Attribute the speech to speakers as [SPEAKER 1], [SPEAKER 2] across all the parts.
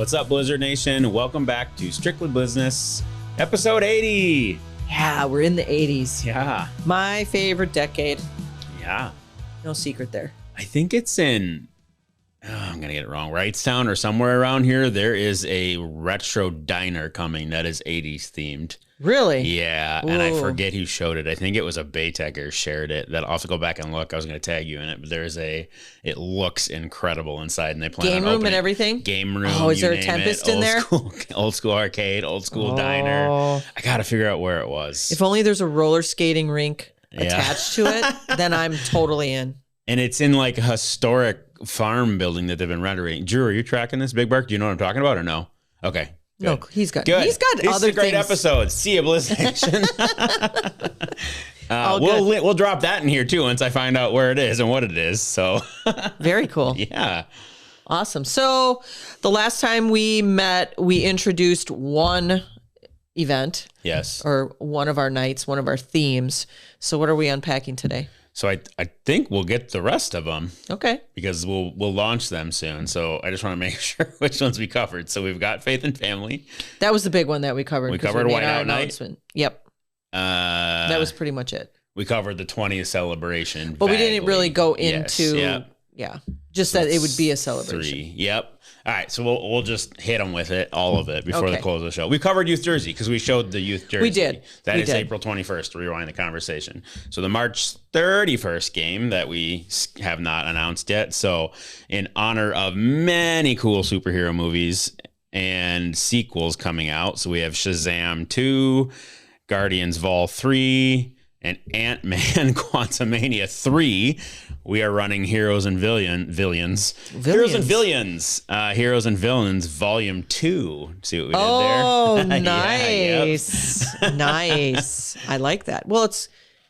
[SPEAKER 1] What's up, Blizzard Nation? Welcome back to Strictly Blizzness, episode 80.
[SPEAKER 2] Yeah, we're in the 80s.
[SPEAKER 1] Yeah.
[SPEAKER 2] My favorite decade.
[SPEAKER 1] Yeah.
[SPEAKER 2] No secret there.
[SPEAKER 1] I think it's in, I'm going to get it wrong, Wrightstown or somewhere around here. There is a retro diner coming that is 80s themed.
[SPEAKER 2] Really?
[SPEAKER 1] Yeah,
[SPEAKER 2] Ooh.
[SPEAKER 1] and I forget who showed it. I think it was a Baytecher shared it. That I'll have to go back and look. I was going to tag you in it, but it looks incredible inside, and they plan
[SPEAKER 2] Game
[SPEAKER 1] on
[SPEAKER 2] room
[SPEAKER 1] opening
[SPEAKER 2] and everything?
[SPEAKER 1] Game room.
[SPEAKER 2] Oh, is there a
[SPEAKER 1] name
[SPEAKER 2] Tempest
[SPEAKER 1] it.
[SPEAKER 2] in there?
[SPEAKER 1] Old school arcade, old school diner. I got to figure out where it was.
[SPEAKER 2] If only there's a roller skating rink attached to it, then I'm totally in.
[SPEAKER 1] And it's in like a historic farm building that they've been renovating. Drew, are you tracking this, Big Bark? Do you know what I'm talking about or no? Okay.
[SPEAKER 2] Good. No, he's got
[SPEAKER 1] Good.
[SPEAKER 2] He's got
[SPEAKER 1] These
[SPEAKER 2] other
[SPEAKER 1] are great
[SPEAKER 2] things.
[SPEAKER 1] episodes. See you, Blizz Nation. We'll drop that in here too once I find out where it is and what it is. So
[SPEAKER 2] very cool.
[SPEAKER 1] Yeah.
[SPEAKER 2] Awesome. So the last time we met, we introduced one event.
[SPEAKER 1] Yes.
[SPEAKER 2] Or one of our nights, one of our themes. So what are we unpacking today?
[SPEAKER 1] So I think we'll get the rest of them.
[SPEAKER 2] Okay.
[SPEAKER 1] Because we'll launch them soon. So I just want to make sure which ones we covered. So we've got Faith and Family.
[SPEAKER 2] That was the big one that we covered.
[SPEAKER 1] We covered Whiteout Night.
[SPEAKER 2] Yep. That was pretty much it.
[SPEAKER 1] We covered the 20th celebration.
[SPEAKER 2] But we didn't really go into,
[SPEAKER 1] yeah.
[SPEAKER 2] Just that it would be a celebration.
[SPEAKER 1] 3. Yep. All right. So we'll just hit them with it, all of it, before the close of the show. We covered Youth Jersey because we showed the Youth Jersey.
[SPEAKER 2] We did.
[SPEAKER 1] That is April 21st, to rewind the conversation. So the March 31st game that we have not announced yet. So in honor of many cool superhero movies and sequels coming out. So we have Shazam 2, Guardians Vol 3, and Ant-Man Quantumania 3. We are running Heroes and Villains. Heroes and Villains. Heroes and Villains Volume 2. See what we did there?
[SPEAKER 2] Oh, nice. Nice. I like that. Well,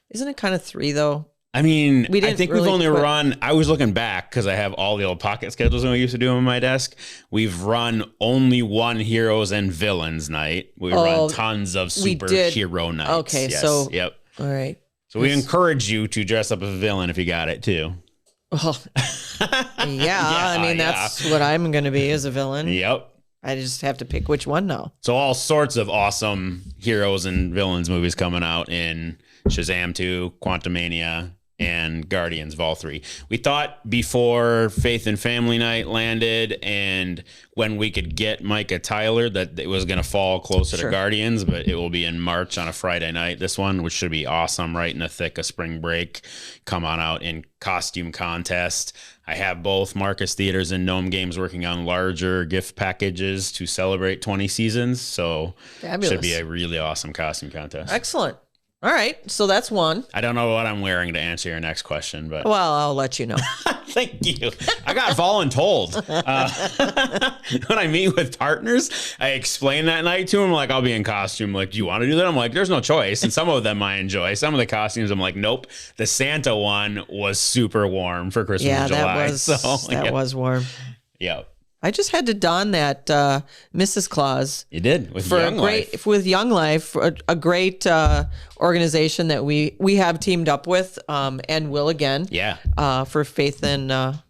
[SPEAKER 2] isn't it kind of 3 though?
[SPEAKER 1] I mean, I think
[SPEAKER 2] really
[SPEAKER 1] we've only run, I was looking back because I have all the old pocket schedules that we used to do on my desk. We've run only one Heroes and Villains night. We run tons of superhero nights.
[SPEAKER 2] Okay,
[SPEAKER 1] yes.
[SPEAKER 2] so.
[SPEAKER 1] Yep.
[SPEAKER 2] All right.
[SPEAKER 1] So we encourage you to dress up as a villain if you got it too.
[SPEAKER 2] Well, I mean, that's what I'm going to be as a villain.
[SPEAKER 1] Yep.
[SPEAKER 2] I just have to pick which one now.
[SPEAKER 1] So all sorts of awesome heroes and villains movies coming out in Shazam 2, Quantumania, and Guardians Vol 3. We thought before Faith and Family Night landed and when we could get Micah Tyler that it was going to fall closer to Guardians, but it will be in March on a Friday night, this one, which should be awesome, right in the thick of spring break. Come on out in costume contest. I have both Marcus Theaters and Gnome Games working on larger gift packages to celebrate 20 seasons. So it should be a really awesome costume contest.
[SPEAKER 2] Excellent. All right, so that's one.
[SPEAKER 1] I don't know what I'm wearing to answer your next question, but
[SPEAKER 2] well, I'll let you know.
[SPEAKER 1] Thank you. I got voluntold. When I meet with partners, I explain that night to them, like, I'll be in costume. Like, do you want to do that? I'm like, there's no choice. And some of them I enjoy. Some of the costumes, I'm like, nope. The Santa one was super warm for Christmas in July.
[SPEAKER 2] That was warm.
[SPEAKER 1] Yep.
[SPEAKER 2] I just had to don that Mrs. Claus.
[SPEAKER 1] You did with Young Life.
[SPEAKER 2] With Young Life, a great organization that we have teamed up with and will again.
[SPEAKER 1] Yeah.
[SPEAKER 2] For Faith and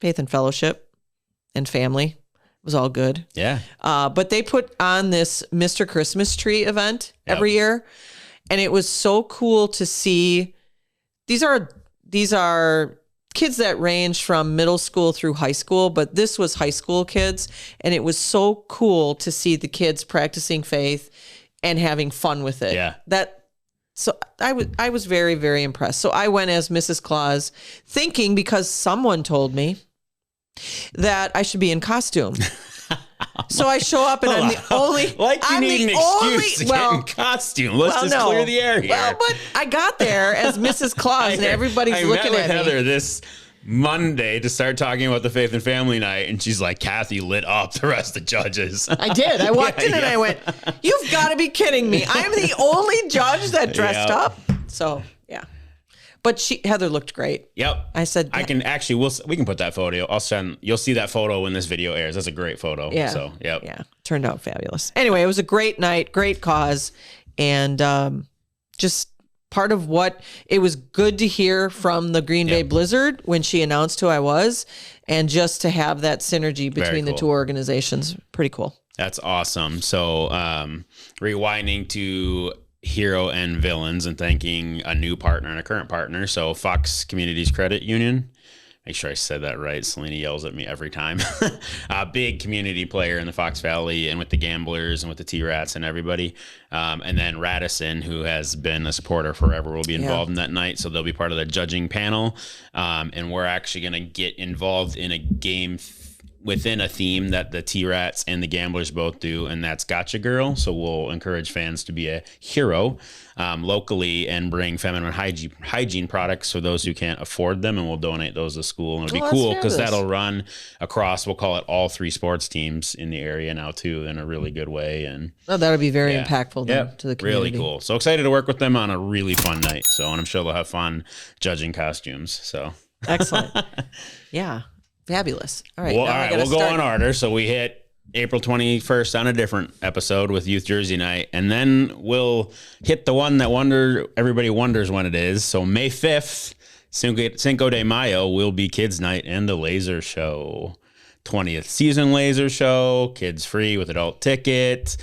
[SPEAKER 2] Fellowship and Family. It was all good.
[SPEAKER 1] Yeah.
[SPEAKER 2] But they put on this Mr. Christmas Tree event every year, and it was so cool to see. These are kids that range from middle school through high school, but this was high school kids, and it was so cool to see the kids practicing faith and having fun with it.
[SPEAKER 1] Yeah.
[SPEAKER 2] So I was very, very impressed. So I went as Mrs. Claus, thinking because someone told me that I should be in costume. So I show up and I'm the only...
[SPEAKER 1] you need an excuse to get in costume. Let's just clear the air here.
[SPEAKER 2] Well, but I got there as Mrs. Claus and everybody's looking at me.
[SPEAKER 1] I met with Heather this Monday to start talking about the Faith and Family Night, and she's like, Kathy lit up the rest of the judges.
[SPEAKER 2] I did. I walked in and I went, you've got to be kidding me. I'm the only judge that dressed up. So, yeah. But Heather looked great.
[SPEAKER 1] Yep.
[SPEAKER 2] I said,
[SPEAKER 1] I can actually, we can put that photo. You'll see that photo when this video airs. That's a great photo.
[SPEAKER 2] Yeah.
[SPEAKER 1] So, yep.
[SPEAKER 2] Yeah. Turned out fabulous. Anyway, it was a great night, great cause, and just part of what it was good to hear from the Green Bay Blizzard when she announced who I was, and just to have that synergy between the two organizations. Pretty cool.
[SPEAKER 1] That's awesome. So rewinding to hero and villains and thanking a new partner and a current partner. So Fox Communities Credit Union. Make sure I said that right. Selena yells at me every time. A big community player in the Fox Valley and with the Gamblers and with the T-Rats and everybody. And then Radisson, who has been a supporter forever, will be involved in that night. So they'll be part of the judging panel. And we're actually going to get involved in a game within a theme that the T-Rats and the Gamblers both do, and that's Gotcha Girl. So we'll encourage fans to be a hero locally and bring feminine hygiene products for those who can't afford them, and we'll donate those to school. And it'll be cool because that'll run across, we'll call it all 3 sports teams in the area now too, in a really good way. And
[SPEAKER 2] that'll be very impactful to the community.
[SPEAKER 1] Really cool. So excited to work with them on a really fun night. So, and I'm sure they'll have fun judging costumes. So
[SPEAKER 2] excellent. Yeah. Fabulous. All right.
[SPEAKER 1] Well, we'll go in order. So we hit April 21st on a different episode with Youth Jersey Night. And then we'll hit the one that everybody wonders when it is. So May 5th, Cinco de Mayo will be Kids Night and the Laser Show. 20th season laser show, kids free with adult ticket.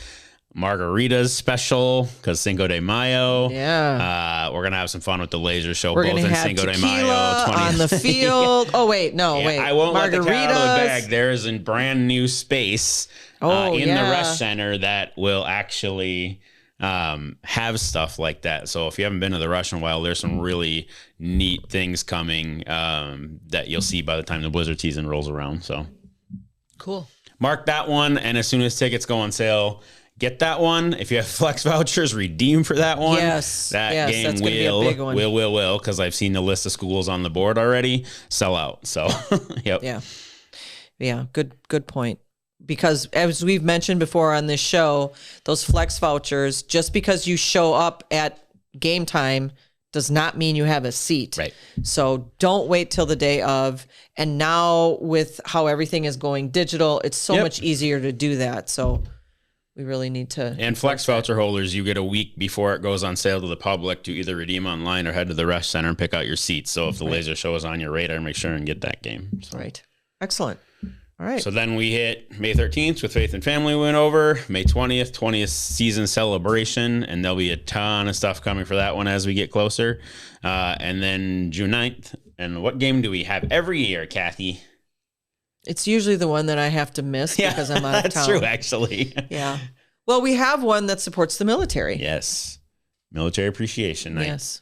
[SPEAKER 1] Margaritas special because Cinco de Mayo.
[SPEAKER 2] Yeah.
[SPEAKER 1] We're going to have some fun with the laser show.
[SPEAKER 2] We're
[SPEAKER 1] both
[SPEAKER 2] going to
[SPEAKER 1] in
[SPEAKER 2] have
[SPEAKER 1] Cinco de
[SPEAKER 2] tequila
[SPEAKER 1] Mayo.
[SPEAKER 2] on the field. Oh, wait. No, wait.
[SPEAKER 1] I won't let the cat out of the
[SPEAKER 2] Margaritas.
[SPEAKER 1] bag. There is a brand new space in the rest center that will actually have stuff like that. So if you haven't been to the Rush in a while, there's some really neat things coming that you'll see by the time the Blizzard season rolls around. So
[SPEAKER 2] cool. Mark
[SPEAKER 1] that one, and as soon as tickets go on sale, get that one. If you have flex vouchers, redeem for that one.
[SPEAKER 2] Yes.
[SPEAKER 1] That game
[SPEAKER 2] that's gonna be a big one.
[SPEAKER 1] will, because I've seen the list of schools on the board already sell out. So, yep.
[SPEAKER 2] Yeah. Yeah. Good point. Because as we've mentioned before on this show, those flex vouchers, just because you show up at game time does not mean you have a seat.
[SPEAKER 1] Right.
[SPEAKER 2] So don't wait till the day of. And now with how everything is going digital, it's so much easier to do that. So we really need to.
[SPEAKER 1] And flex voucher holders, you get a week before it goes on sale to the public to either redeem online or head to the Rush Center and pick out your seats. So if the laser show is on your radar, make sure and get that game. So.
[SPEAKER 2] Right. Excellent. All right.
[SPEAKER 1] So then we hit May 13th with Faith and Family went over. May 20th season celebration. And there'll be a ton of stuff coming for that one as we get closer. And then June 9th. And what game do we have every year, Kathy?
[SPEAKER 2] It's usually the one that I have to miss because I'm out of
[SPEAKER 1] that's
[SPEAKER 2] town.
[SPEAKER 1] true, actually.
[SPEAKER 2] Yeah. Well, we have one that supports the military.
[SPEAKER 1] Yes. Military Appreciation Night.
[SPEAKER 2] Yes.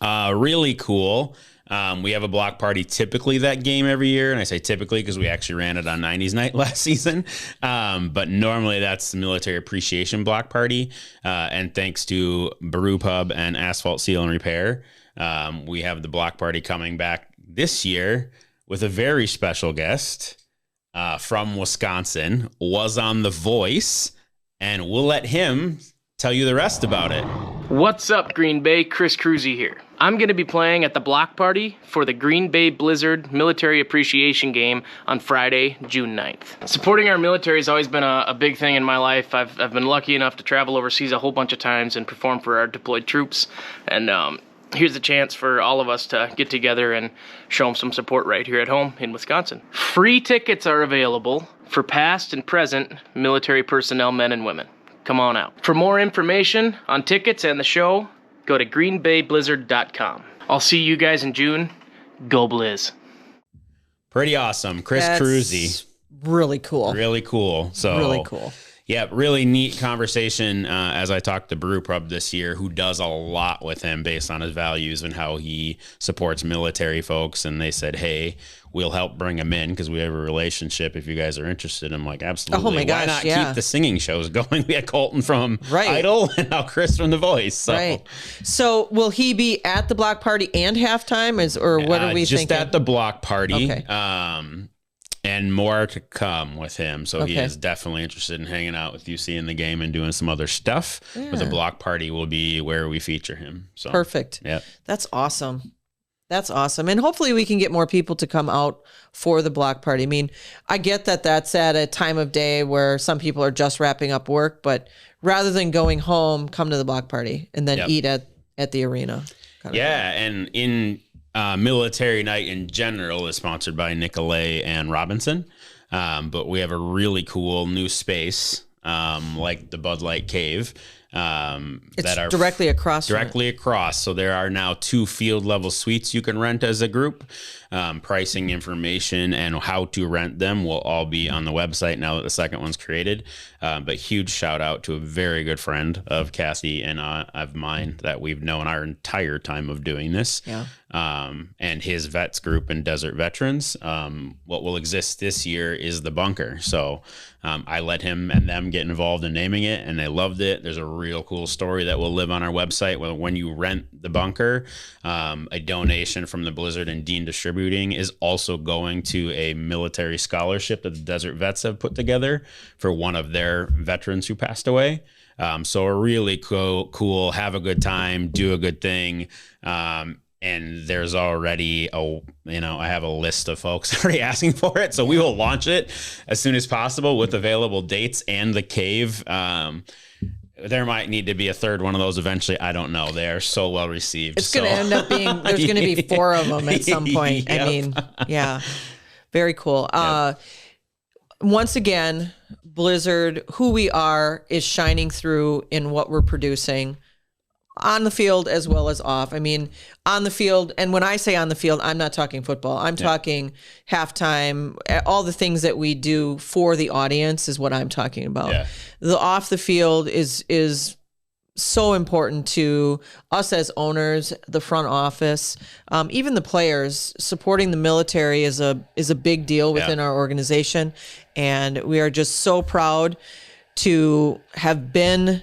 [SPEAKER 1] Really cool. We have a block party typically that game every year. And I say typically because we actually ran it on 90s night last season. But normally that's the Military Appreciation block party. And thanks to Brew Pub and Asphalt Seal and Repair, we have the block party coming back this year with a very special guest from Wisconsin, was on The Voice, and we'll let him tell you the rest about it.
[SPEAKER 3] What's up, Green Bay? Chris Cruzy here. I'm going to be playing at the block party for the Green Bay Blizzard Military Appreciation Game on Friday, June 9th. Supporting our military has always been a big thing in my life. I've been lucky enough to travel overseas a whole bunch of times and perform for our deployed troops. And here's a chance for all of us to get together and show them some support right here at home in Wisconsin. Free tickets are available for past and present military personnel, men and women. Come on out. For more information on tickets and the show, go to greenbayblizzard.com. I'll see you guys in June. Go Blizz.
[SPEAKER 1] Pretty awesome. Chris Cruzy.
[SPEAKER 2] Really cool.
[SPEAKER 1] Really cool. So
[SPEAKER 2] really cool.
[SPEAKER 1] Yeah, really neat conversation as I talked to Brew Pub this year, who does a lot with him based on his values and how he supports military folks. And they said, hey, we'll help bring him in because we have a relationship if you guys are interested. I'm like, absolutely.
[SPEAKER 2] Oh my gosh,
[SPEAKER 1] why not keep the singing shows going? We had Colton from Idol and now Chris from The Voice. So.
[SPEAKER 2] Right. So will he be at the block party and halftime? Or what are we thinking?
[SPEAKER 1] Just at the block party.
[SPEAKER 2] Okay.
[SPEAKER 1] And more to come with him. So he is definitely interested in hanging out with you, seeing the game and doing some other stuff. Yeah. But the block party will be where we feature him. So
[SPEAKER 2] perfect.
[SPEAKER 1] Yeah.
[SPEAKER 2] That's awesome. That's awesome. And hopefully we can get more people to come out for the block party. I mean, I get that that's at a time of day where some people are just wrapping up work, but rather than going home, come to the block party and then eat at at the arena.
[SPEAKER 1] Yeah, and in Military Night in general is sponsored by Nicolay and Robinson, but we have a really cool new space like the Bud Light Cave.
[SPEAKER 2] It's
[SPEAKER 1] that are
[SPEAKER 2] directly across.
[SPEAKER 1] Directly across. So there are now 2 field level suites you can rent as a group. Pricing information and how to rent them will all be on the website now that the second one's created. But huge shout out to a very good friend of Kathy and of mine that we've known our entire time of doing this.
[SPEAKER 2] Yeah.
[SPEAKER 1] And his vets group and Desert Veterans. What will exist this year is the bunker. So I let him and them get involved in naming it, and they loved it. There's a real cool story that will live on our website. When you rent the bunker, a donation from the Blizzard and Dean Distributing is also going to a military scholarship that the Desert Vets have put together for one of their veterans who passed away. So a really cool, have a good time, do a good thing. And there's already I have a list of folks already asking for it. So we will launch it as soon as possible with available dates and the cave. There might need to be a third one of those eventually. I don't know. They are so well received.
[SPEAKER 2] It's going to end up being, there's going to be 4 of them at some point.
[SPEAKER 1] Yep.
[SPEAKER 2] I mean, yeah, very cool. Once again, Blizzard, who we are, is shining through in what we're producing on the field as well as off. I mean, on the field, and when I say on the field, I'm not talking football. I'm talking halftime, all the things that we do for the audience is what I'm talking about.
[SPEAKER 1] Yeah.
[SPEAKER 2] The off the field is so important to us as owners, the front office, even the players. Supporting the military is a big deal within our organization, and we are just so proud to have been,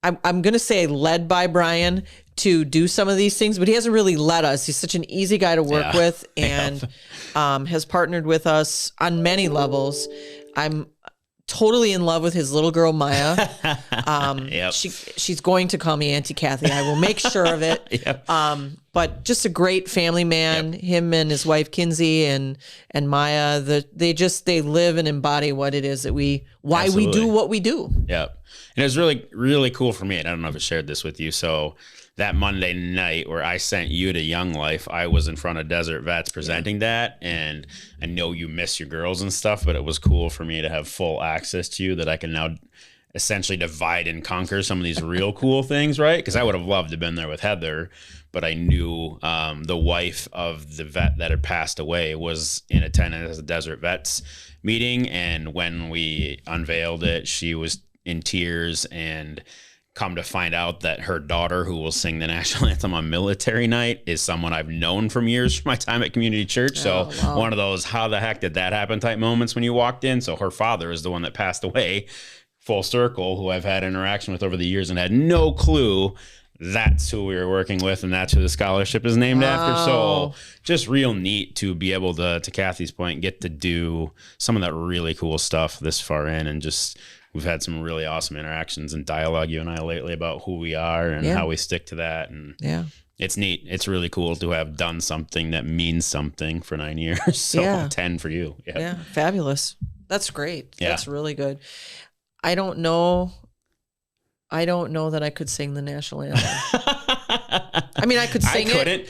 [SPEAKER 2] I'm going to say, led by Brian to do some of these things, but he hasn't really led us. He's such an easy guy to work with, and has partnered with us on many levels. I'm totally in love with his little girl, Maya. She's going to call me Auntie Kathy. I will make sure of it. But just a great family man, him and his wife, Kinsey, and Maya, they live and embody what it is that we do what we do.
[SPEAKER 1] Yep. And it was really, really cool for me. And I don't know if I shared this with you. So that Monday night where I sent you to Young Life, I was in front of Desert Vets presenting that. And I know you miss your girls and stuff, but it was cool for me to have full access to you that I can now essentially divide and conquer some of these real cool things, right? Because I would have loved to have been there with Heather, but I knew the wife of the vet that had passed away was in attendance at the Desert Vets meeting. And when we unveiled it, she was in tears, and come to find out that her daughter, who will sing the national anthem on military night, is someone I've known from years from my time at community church. One of those how the heck did that happen type moments when you walked in. So her father is the one that passed away, full circle, who I've had interaction with over the years and had no clue that's who we were working with, and that's who the scholarship is named after. So just real neat to be able to Kathy's point, get to do some of that really cool stuff this far in, and just we've had some really awesome interactions and dialogue, you and I, lately about who we are and how we stick to that. And it's neat. It's really cool to have done something that means something for 9 years. So 10 for you.
[SPEAKER 2] Yeah. Fabulous. That's great. That's really good. I don't know that I could sing the national anthem. I mean, I could sing it,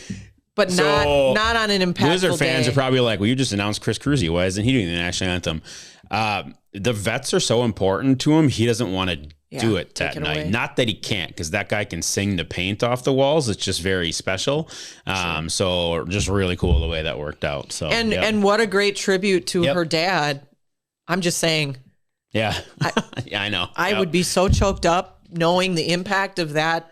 [SPEAKER 2] but not on an impactful
[SPEAKER 1] Blizzard fans
[SPEAKER 2] day.
[SPEAKER 1] are probably like, well, you just announced Chris Cruzy. Why isn't he doing the national anthem? The vets are so important to him. He doesn't want to do it that night. Away. Not that he can't, because that guy can sing the paint off the walls. It's just very special. So just really cool the way that worked out. So
[SPEAKER 2] and what a great tribute to her dad. I'm just saying.
[SPEAKER 1] Yeah. I know.
[SPEAKER 2] I would be so choked up knowing the impact of that.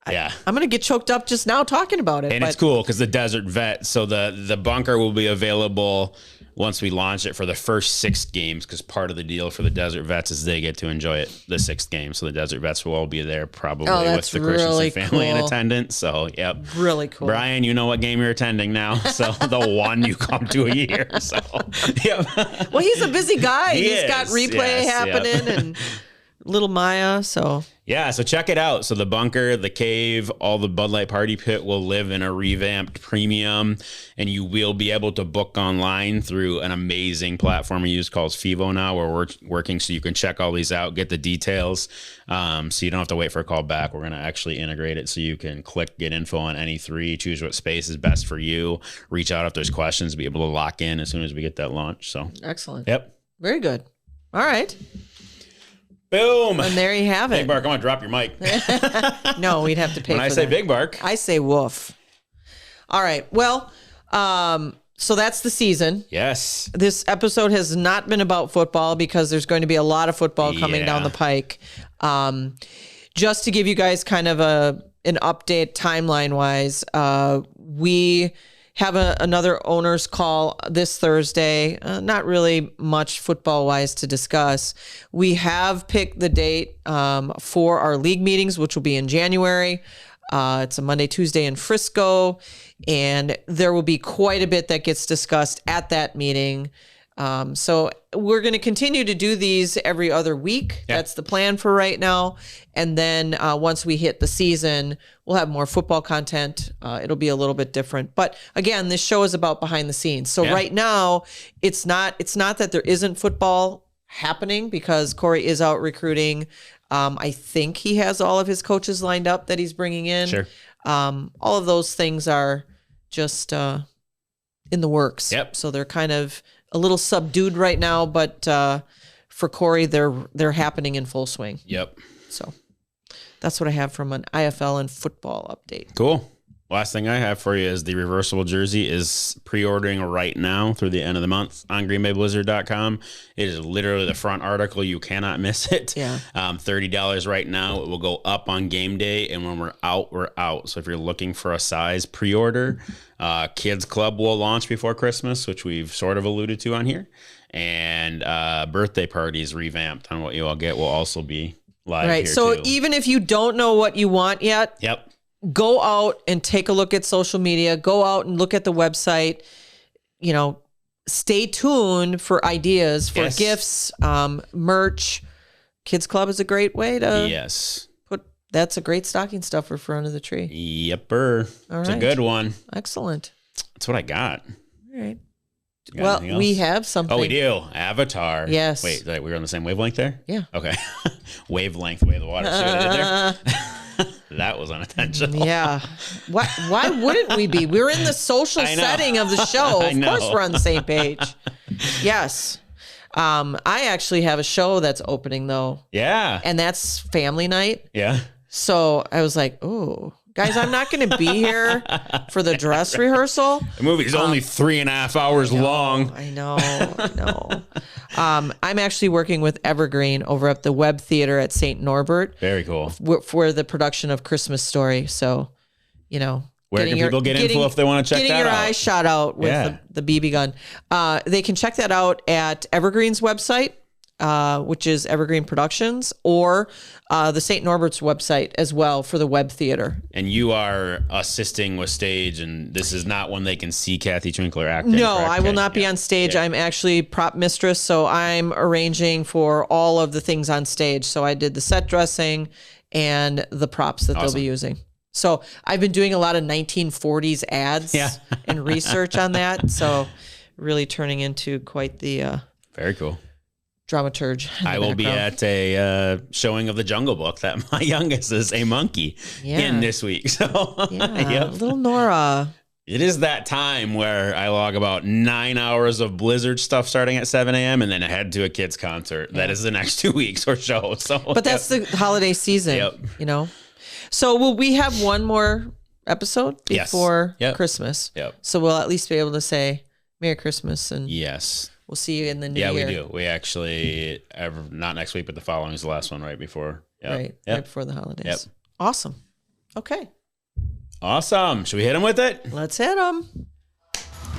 [SPEAKER 2] I'm going to get choked up just now talking about it.
[SPEAKER 1] And it's cool because the Desert Vet, so the bunker will be available once we launch it for the first 6 games, because part of the deal for the Desert Vets is they get to enjoy it the 6th game. So the Desert Vets will all be there probably with the Christensen family in attendance. So,
[SPEAKER 2] really cool.
[SPEAKER 1] Brian, you know what game you're attending now. So the one you come to a year. So,
[SPEAKER 2] Well, he's a busy guy. He's got replay happening and little Maya. So,
[SPEAKER 1] Yeah, so check it out. So the bunker, the cave, all the Bud Light Party Pit will live in a revamped premium, and you will be able to book online through an amazing platform we use called Fivo now, where we're working so you can check all these out, get the details, so you don't have to wait for a call back. We're going to actually integrate it so you can click get info on any three, choose what space is best for you, reach out if there's questions, be able to lock in as soon as we get that launch. So
[SPEAKER 2] excellent.
[SPEAKER 1] Yep.
[SPEAKER 2] Very good. All right.
[SPEAKER 1] Boom.
[SPEAKER 2] And there you have it.
[SPEAKER 1] Big Bark, I'm going to drop your mic.
[SPEAKER 2] No, we'd have to pay
[SPEAKER 1] when
[SPEAKER 2] for
[SPEAKER 1] I say
[SPEAKER 2] that.
[SPEAKER 1] Big Bark.
[SPEAKER 2] I say woof. All right. Well, so that's the season.
[SPEAKER 1] Yes.
[SPEAKER 2] This episode has not been about football because there's going to be a lot of football coming down the pike. Just to give you guys kind of an update timeline-wise, we have another owner's call this Thursday. Not really much football-wise to discuss. We have picked the date for our league meetings, which will be in January. It's a Monday, Tuesday in Frisco, and there will be quite a bit that gets discussed at that meeting. So we're going to continue to do these every other week. Yeah. That's the plan for right now. And then once we hit the season, we'll have more football content. It'll be a little bit different. But again, this show is about behind the scenes. So right now, it's not that there isn't football happening because Corey is out recruiting. I think he has all of his coaches lined up that he's bringing in.
[SPEAKER 1] Sure.
[SPEAKER 2] All of those things are just in the works.
[SPEAKER 1] Yep.
[SPEAKER 2] So they're kind of a little subdued right now, but for Corey, they're happening in full swing.
[SPEAKER 1] Yep.
[SPEAKER 2] So that's what I have from an IFL and football update.
[SPEAKER 1] Cool. Last thing I have for you is the reversible jersey is pre-ordering right now through the end of the month on greenbayblizzard.com. It is literally the front article. You cannot miss it.
[SPEAKER 2] Yeah.
[SPEAKER 1] $30 right now. It will go up on game day, and when we're out, we're out. So if you're looking for a size, pre-order. Kids Club will launch before Christmas, which we've sort of alluded to on here. And birthday parties revamped on what you all get will also be live
[SPEAKER 2] right.
[SPEAKER 1] here
[SPEAKER 2] So
[SPEAKER 1] too.
[SPEAKER 2] even if you don't know what you want yet,
[SPEAKER 1] Yep.
[SPEAKER 2] Go out and take a look at social media. Go out and look at the website. You know, stay tuned for ideas for gifts, merch. Kids Club is a great way to put. That's a great stocking stuffer for under the tree.
[SPEAKER 1] Yepper.
[SPEAKER 2] All
[SPEAKER 1] it's
[SPEAKER 2] right.
[SPEAKER 1] a good one.
[SPEAKER 2] Excellent.
[SPEAKER 1] That's what I got.
[SPEAKER 2] All right.
[SPEAKER 1] You got
[SPEAKER 2] Well,
[SPEAKER 1] anything else?
[SPEAKER 2] we have something.
[SPEAKER 1] Oh, we do. Avatar.
[SPEAKER 2] Yes.
[SPEAKER 1] Wait, we were on the same wavelength there?
[SPEAKER 2] Yeah.
[SPEAKER 1] Okay. Wavelength, way of the water. See what I did there? That was unintentional.
[SPEAKER 2] Yeah. Why wouldn't we be? We're in the social setting of the show. Of course we're on the same page. Yes. I actually have a show that's opening though.
[SPEAKER 1] Yeah.
[SPEAKER 2] And that's family night.
[SPEAKER 1] Yeah.
[SPEAKER 2] So I was like, oh, guys, I'm not going to be here for the dress rehearsal.
[SPEAKER 1] The movie's only 3.5 hours long.
[SPEAKER 2] I know. I'm actually working with Evergreen over at the Web Theater at St. Norbert.
[SPEAKER 1] Very cool.
[SPEAKER 2] For the production of Christmas Story. So, you know.
[SPEAKER 1] Where can people get info if they want to check that out?
[SPEAKER 2] Getting your eyes shot out with the BB gun. They can check that out at Evergreen's website, which is Evergreen Productions, or the St. Norbert's website as well for the Web Theater.
[SPEAKER 1] And you are assisting with stage, and this is not when they can see Kathy Twinkler acting.
[SPEAKER 2] No,
[SPEAKER 1] correct?
[SPEAKER 2] I will not be on stage. I'm actually prop mistress, so I'm arranging for all of the things on stage. So I did the set dressing and the props that they'll be using. So I've been doing a lot of 1940s ads and research on that. So really turning into quite the
[SPEAKER 1] very cool
[SPEAKER 2] dramaturge.
[SPEAKER 1] I will be at a showing of The Jungle Book that my youngest is a monkey in this week. So
[SPEAKER 2] little Nora.
[SPEAKER 1] It is that time where I log about 9 hours of Blizzard stuff starting at 7 a.m. and then head to a kids concert. That is the next 2 weeks or so.
[SPEAKER 2] But that's the holiday season, you know. So will we have one more episode before Christmas?
[SPEAKER 1] Yep.
[SPEAKER 2] So we'll at least be able to say Merry Christmas and we'll see you in the new year.
[SPEAKER 1] Yeah, we do. We actually, not next week, but the following is the last one right before.
[SPEAKER 2] Right before the holidays. Yep. Awesome. Okay.
[SPEAKER 1] Awesome. Should we hit them with it?
[SPEAKER 2] Let's hit them.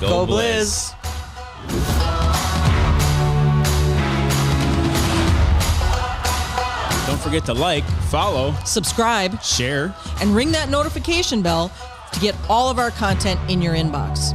[SPEAKER 1] Go Blizz. Don't forget to like, follow,
[SPEAKER 4] subscribe,
[SPEAKER 1] share,
[SPEAKER 4] and ring that notification bell to get all of our content in your inbox.